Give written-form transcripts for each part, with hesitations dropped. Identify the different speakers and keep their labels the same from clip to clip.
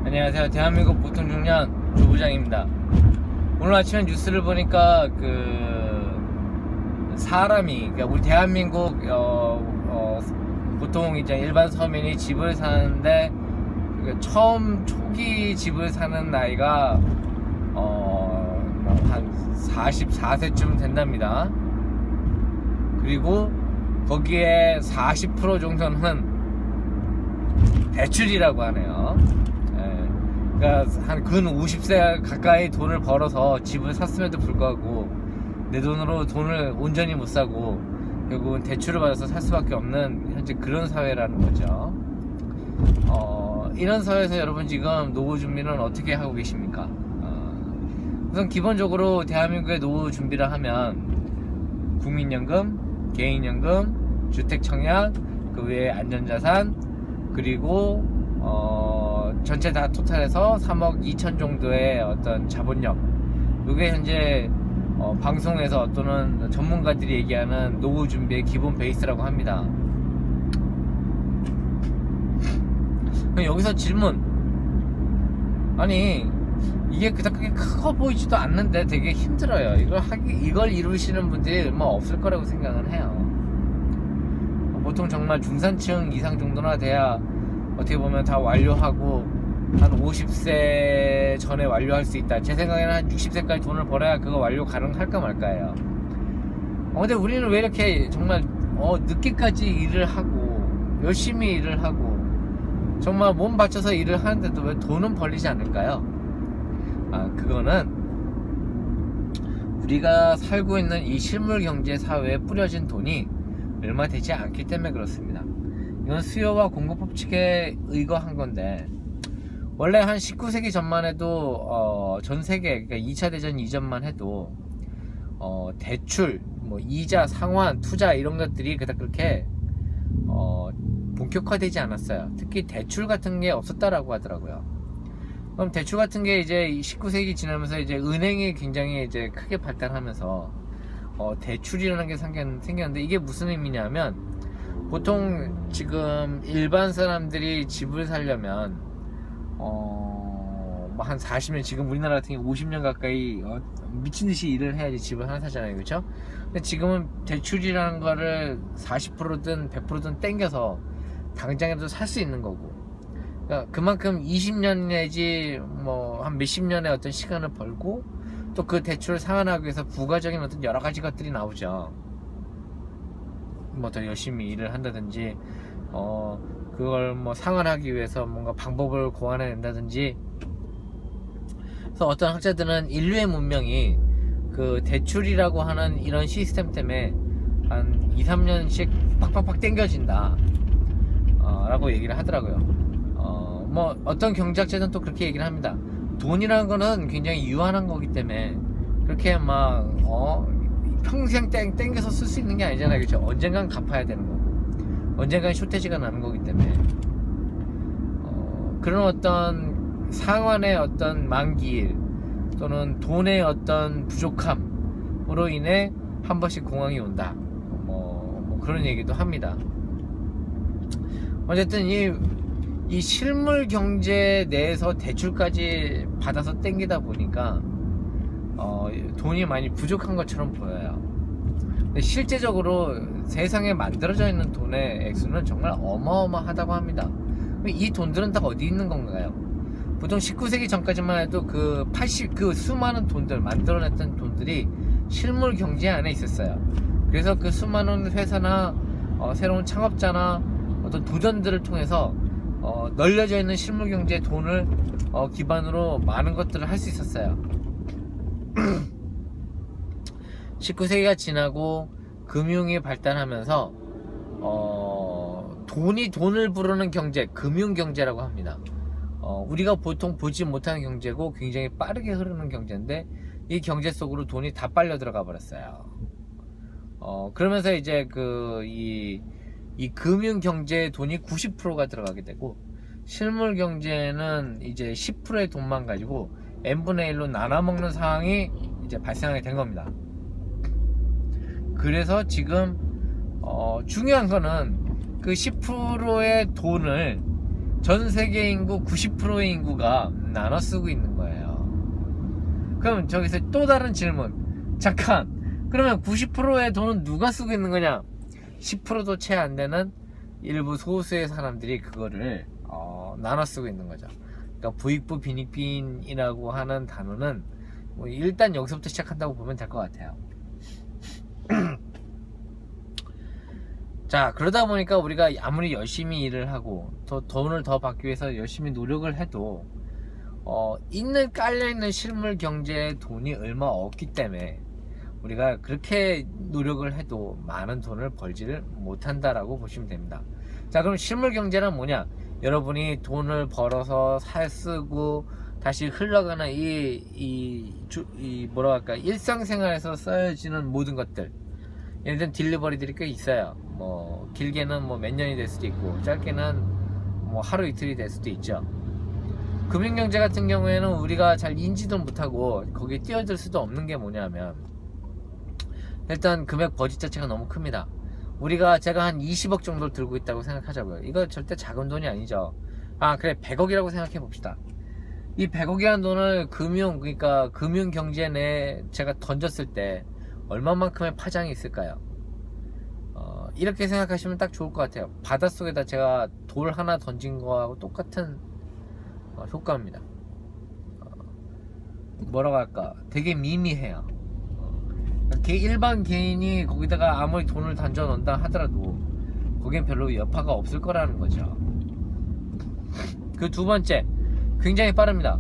Speaker 1: 안녕하세요. 대한민국 보통중년 조부장입니다. 오늘 아침에 뉴스를 보니까 사람이, 그러니까 우리 대한민국 보통 이제 일반 서민이 집을 사는데 처음 초기 집을 사는 나이가 한 44세쯤 된답니다. 그리고 거기에 40% 정도는 대출이라고 하네요. 그러니까 한 근 50세 가까이 돈을 벌어서 집을 샀음에도 불구하고 내 돈으로 돈을 온전히 못 사고 결국은 대출을 받아서 살 수밖에 없는 현재 그런 사회라는 거죠. 이런 사회에서 여러분 지금 노후 준비는 어떻게 하고 계십니까? 우선 기본적으로 대한민국의 노후 준비를 하면 국민연금, 개인연금, 주택청약, 그 외에 안전자산, 그리고 전체 다 토탈해서 3억 2천 정도의 어떤 자본력, 이게 현재 방송에서 또는 전문가들이 얘기하는 노후 준비의 기본 베이스라고 합니다. 그럼 여기서 질문, 아니 이게 그렇게 커 보이지도 않는데 되게 힘들어요. 이걸 이루시는 분들이 얼마 없을 거라고 생각은 해요. 보통 정말 중산층 이상 정도나 돼야 어떻게 보면 다 완료하고 한 50세 전에 완료할 수 있다. 제 생각에는 한 60세까지 돈을 벌어야 그거 완료 가능할까 말까예요. 근데 우리는 왜 이렇게 정말 늦게까지 일을 하고 열심히 일을 하고 정말 몸 바쳐서 일을 하는데도 왜 돈은 벌리지 않을까요? 그거는 우리가 살고 있는 이 실물 경제 사회에 뿌려진 돈이 얼마 되지 않기 때문에 그렇습니다. 이건 수요와 공급 법칙에 의거한 건데, 원래 한 19세기 전만 해도 전 세계, 그러니까 2차 대전 이전만 해도 대출, 이자, 상환, 투자 이런 것들이 그렇게 본격화되지 않았어요. 특히 대출 같은 게 없었다라고 하더라고요. 그럼 대출 같은 게 이제 19세기 지나면서 이제 은행이 굉장히 이제 크게 발달하면서 대출이라는 게 생겼는데, 이게 무슨 의미냐면, 보통 지금 일반 사람들이 집을 살려면 한 40년, 지금 우리나라 같은 경우 50년 가까이 미친듯이 일을 해야지 집을 하나 사잖아요, 그렇죠? 근데 지금은 대출이라는 거를 40%든 100%든 땡겨서 당장에도 살 수 있는 거고, 그러니까 그만큼 20년 내지 한 몇십 년의 어떤 시간을 벌고 또 그 대출을 상환하기 위해서 부가적인 어떤 여러 가지 것들이 나오죠. 더 열심히 일을 한다든지 그걸 상환하기 위해서 뭔가 방법을 고안해낸다든지. 그래서 어떤 학자들은 인류의 문명이 그 대출이라고 하는 이런 시스템 때문에 한 2~3년씩 빡빡빡 땡겨진다 라고 얘기를 하더라고요. 어떤 경제학자들은 또 그렇게 얘기를 합니다. 돈이라는 거는 굉장히 유한한 거기 때문에 그렇게 평생 땡겨서 쓸 수 있는 게 아니잖아요, 그렇죠? 언젠간 갚아야 되는 거고 언젠간 쇼태지가 나는 거기 때문에 그런 어떤 상환의 어떤 만기일 또는 돈의 어떤 부족함으로 인해 한 번씩 공황이 온다, 그런 얘기도 합니다. 어쨌든 이 실물 경제 내에서 대출까지 받아서 땡기다 보니까 돈이 많이 부족한 것처럼 보여요. 근데 실제적으로 세상에 만들어져 있는 돈의 액수는 정말 어마어마하다고 합니다. 이 돈들은 다 어디 있는 건가요? 보통 19세기 전까지만 해도 그 수많은 돈들, 만들어냈던 돈들이 실물 경제 안에 있었어요. 그래서 그 수많은 회사나 새로운 창업자나 어떤 도전들을 통해서 널려져 있는 실물 경제의 돈을 기반으로 많은 것들을 할 수 있었어요. 19세기가 지나고 금융이 발달하면서 돈이 돈을 부르는 경제, 금융경제라고 합니다. 우리가 보통 보지 못하는 경제고 굉장히 빠르게 흐르는 경제인데 이 경제 속으로 돈이 다 빨려 들어가 버렸어요. 그러면서 이제 이 금융경제의 돈이 90%가 들어가게 되고, 실물 경제는 이제 10%의 돈만 가지고 n분의 1로 나눠먹는 상황이 이제 발생하게 된 겁니다. 그래서 지금 중요한 거는 그 10%의 돈을 전 세계 인구 90%의 인구가 나눠 쓰고 있는 거예요. 그럼 저기서 또 다른 질문. 잠깐, 그러면 90%의 돈은 누가 쓰고 있는 거냐? 10%도 채 안 되는 일부 소수의 사람들이 그거를 나눠 쓰고 있는 거죠. 그러니까 부익부 빈익빈이라고 하는 단어는 뭐 일단 여기서부터 시작한다고 보면 될 것 같아요. 자, 그러다 보니까 우리가 아무리 열심히 일을 하고 돈을 더 받기 위해서 열심히 노력을 해도 깔려있는 실물 경제에 돈이 얼마 없기 때문에 우리가 그렇게 노력을 해도 많은 돈을 벌지를 못한다라고 보시면 됩니다. 자, 그럼 실물 경제는 뭐냐? 여러분이 돈을 벌어서 쓰고 다시 흘러가는 일상생활에서 써지는 모든 것들. 예를 들면 딜리버리들이 꽤 있어요. 뭐 길게는 뭐 몇 년이 될 수도 있고 짧게는 뭐 하루 이틀이 될 수도 있죠. 금융경제 같은 경우에는 우리가 잘 인지도 못하고 거기에 뛰어들 수도 없는 게 뭐냐면, 일단 금액 버짓 자체가 너무 큽니다. 제가 한 20억 정도를 들고 있다고 생각하자고요. 이거 절대 작은 돈이 아니죠. 아, 그래, 100억이라고 생각해 봅시다. 이 100억이라는 돈을 그러니까 금융경제 내에 제가 던졌을 때 얼마만큼의 파장이 있을까요? 이렇게 생각하시면 딱 좋을 것 같아요. 바닷속에다 제가 돌 하나 던진 거하고 똑같은 효과입니다. 뭐라고 할까, 되게 미미해요. 일반 개인이 거기다가 아무리 돈을 던져 넣는다 하더라도 거긴 별로 여파가 없을 거라는 거죠. 그 두 번째, 굉장히 빠릅니다.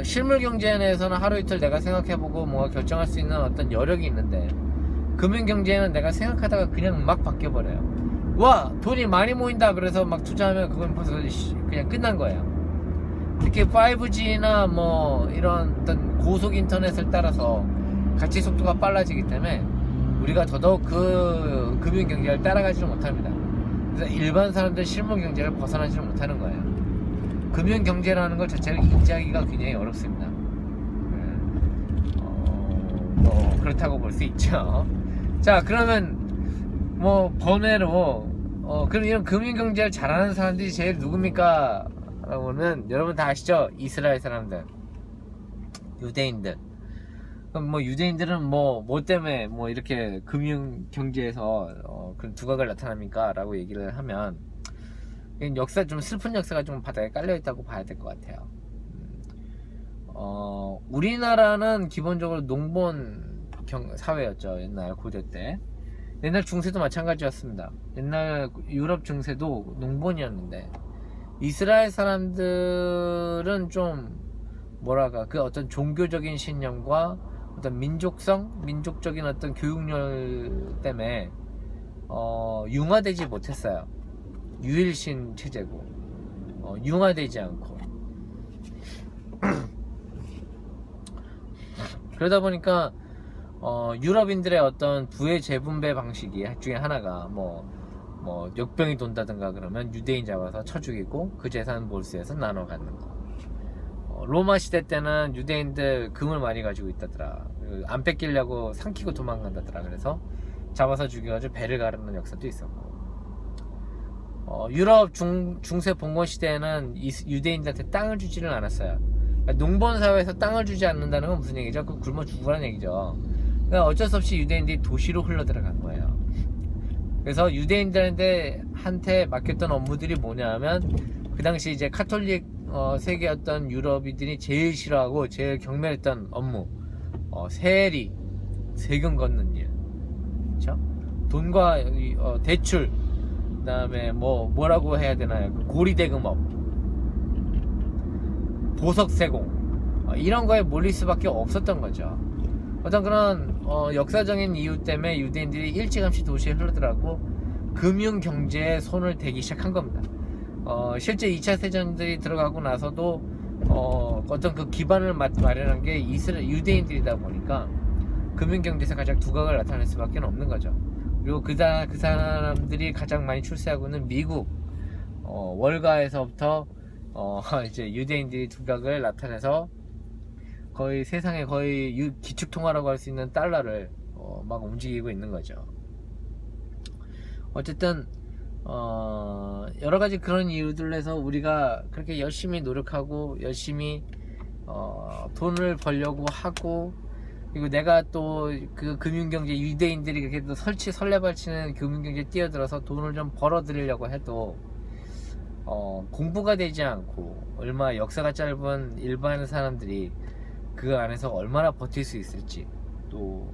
Speaker 1: 실물 경제에 대해서는 하루 이틀 내가 생각해보고 뭔가 결정할 수 있는 어떤 여력이 있는데, 금융 경제는 내가 생각하다가 그냥 막 바뀌어버려요. 와, 돈이 많이 모인다 그래서 막 투자하면 그건 벌써 그냥 끝난 거예요. 특히 5G나 뭐 이런 어떤 고속 인터넷을 따라서 가치 속도가 빨라지기 때문에 우리가 더더욱 그 금융 경제를 따라가지를 못합니다. 그래서 일반 사람들 실물 경제를 벗어나지를 못하는 거예요. 금융 경제라는 것 자체를 인지하기가 굉장히 어렵습니다. 뭐 그렇다고 볼 수 있죠. 자, 그러면 뭐 번외로 그럼 이런 금융 경제를 잘하는 사람들이 제일 누굽니까? 라고는 여러분 다 아시죠? 이스라엘 사람들, 유대인들. 그럼 뭐 유대인들은 뭐 때문에 뭐 이렇게 금융 경제에서 그런 두각을 나타납니까? 라고 얘기를 하면, 좀 슬픈 역사가 좀 바닥에 깔려 있다고 봐야 될 것 같아요. 우리나라는 기본적으로 농본 사회였죠. 옛날 고대 때. 옛날 중세도 마찬가지였습니다. 옛날 유럽 중세도 농본이었는데, 이스라엘 사람들은 좀 뭐랄까, 그 어떤 종교적인 신념과 어떤 민족적인 어떤 교육열 때문에 융화되지 못했어요. 유일신 체제고 융화되지 않고 그러다 보니까 유럽인들의 어떤 부의 재분배 방식이 중에 하나가 뭐 역병이 돈다든가 그러면 유대인 잡아서 쳐 죽이고 그 재산 몰수해서 나눠 갖는 거. 로마 시대 때는 유대인들 금을 많이 가지고 있다더라. 안 뺏기려고 삼키고 도망간다더라. 그래서 잡아서 죽여가지고 배를 가르는 역사도 있었고, 유럽 중세 봉건 시대에는 유대인들한테 땅을 주지를 않았어요. 그러니까 농본 사회에서 땅을 주지 않는다는 건 무슨 얘기죠? 그 굶어 죽으라는 얘기죠. 그러니까 어쩔 수 없이 유대인들이 도시로 흘러 들어간 거예요. 그래서 유대인들한테 맡겼던 업무들이 뭐냐면, 그 당시 이제 카톨릭 세계였던 유럽인들이 제일 싫어하고 제일 경멸했던 업무, 세금 걷는 일, 그렇죠? 돈과 대출, 그 다음에 뭐라고 해야 되나요? 고리대금업, 보석세공, 이런 거에 몰릴 수밖에 없었던 거죠. 어떤 그런 역사적인 이유 때문에 유대인들이 일찌감치 도시에 흘러들어가고 금융 경제에 손을 대기 시작한 겁니다. 실제 2차 세전들이 들어가고 나서도 어떤 그 기반을 마련한 게 유대인들이다 보니까 금융 경제에서 가장 두각을 나타낼 수밖에 없는 거죠. 그리고 그 사람들이 가장 많이 출세하고 있는 미국, 월가에서부터 이제 유대인들이 두각을 나타내서 거의 세상에 거의 기축통화라고 할 수 있는 달러를 막 움직이고 있는 거죠. 어쨌든 여러 가지 그런 이유들로 해서 우리가 그렇게 열심히 노력하고 열심히 돈을 벌려고 하고, 그리고 내가 또 그 금융경제 유대인들이 그렇게 또 설레발치는 금융경제에 뛰어들어서 돈을 좀 벌어들이려고 해도 공부가 되지 않고 얼마 역사가 짧은 일반 사람들이 그 안에서 얼마나 버틸 수 있을지, 또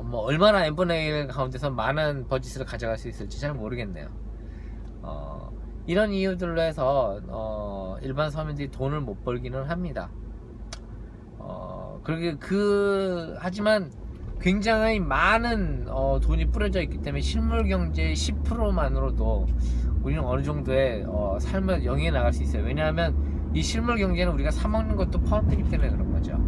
Speaker 1: 뭐 얼마나 n분의 1 가운데서 많은 버짓을 가져갈 수 있을지 잘 모르겠네요. 이런 이유들로 해서 일반 서민들이 돈을 못 벌기는 합니다. 하지만 굉장히 많은 돈이 뿌려져 있기 때문에 실물 경제의 10%만으로도 우리는 어느 정도의 삶을 영위해 나갈 수 있어요. 왜냐하면 이 실물 경제는 우리가 사 먹는 것도 포함되기 때문에 그런 거죠.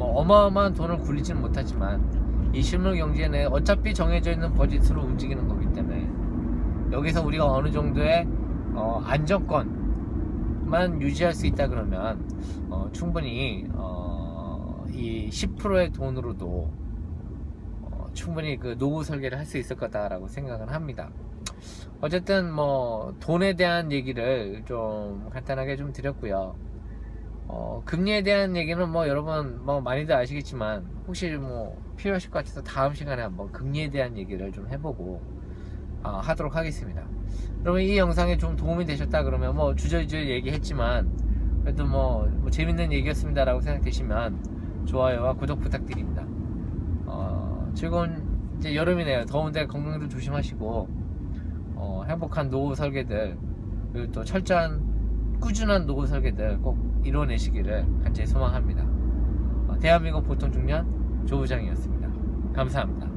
Speaker 1: 뭐 어마어마한 돈을 굴리지는 못하지만 이 실물 경제는 어차피 정해져 있는 버짓으로 움직이는 거기 때문에 여기서 우리가 어느 정도의 안정권만 유지할 수 있다 그러면 충분히 이 10%의 돈으로도 충분히 그 노후 설계를 할 수 있을 거다라고 생각을 합니다. 어쨌든 뭐 돈에 대한 얘기를 좀 간단하게 좀 드렸고요. 금리에 대한 얘기는 뭐 여러분 뭐 많이들 아시겠지만, 혹시 뭐 필요하실 것 같아서 다음 시간에 한번 금리에 대한 얘기를 좀 해보고 하도록 하겠습니다. 여러분 이 영상에 좀 도움이 되셨다 그러면 뭐 주저주저 얘기했지만 그래도 뭐 재밌는 얘기였습니다 라고 생각되시면 좋아요와 구독 부탁드립니다. 즐거운 이제 여름이네요. 더운데 건강도 조심하시고 행복한 노후 설계들, 그리고 또 철저한 꾸준한 노후 설계들 꼭 이뤄내시기를 간절히 소망합니다. 대한민국 보통중년 조부장이었습니다. 감사합니다.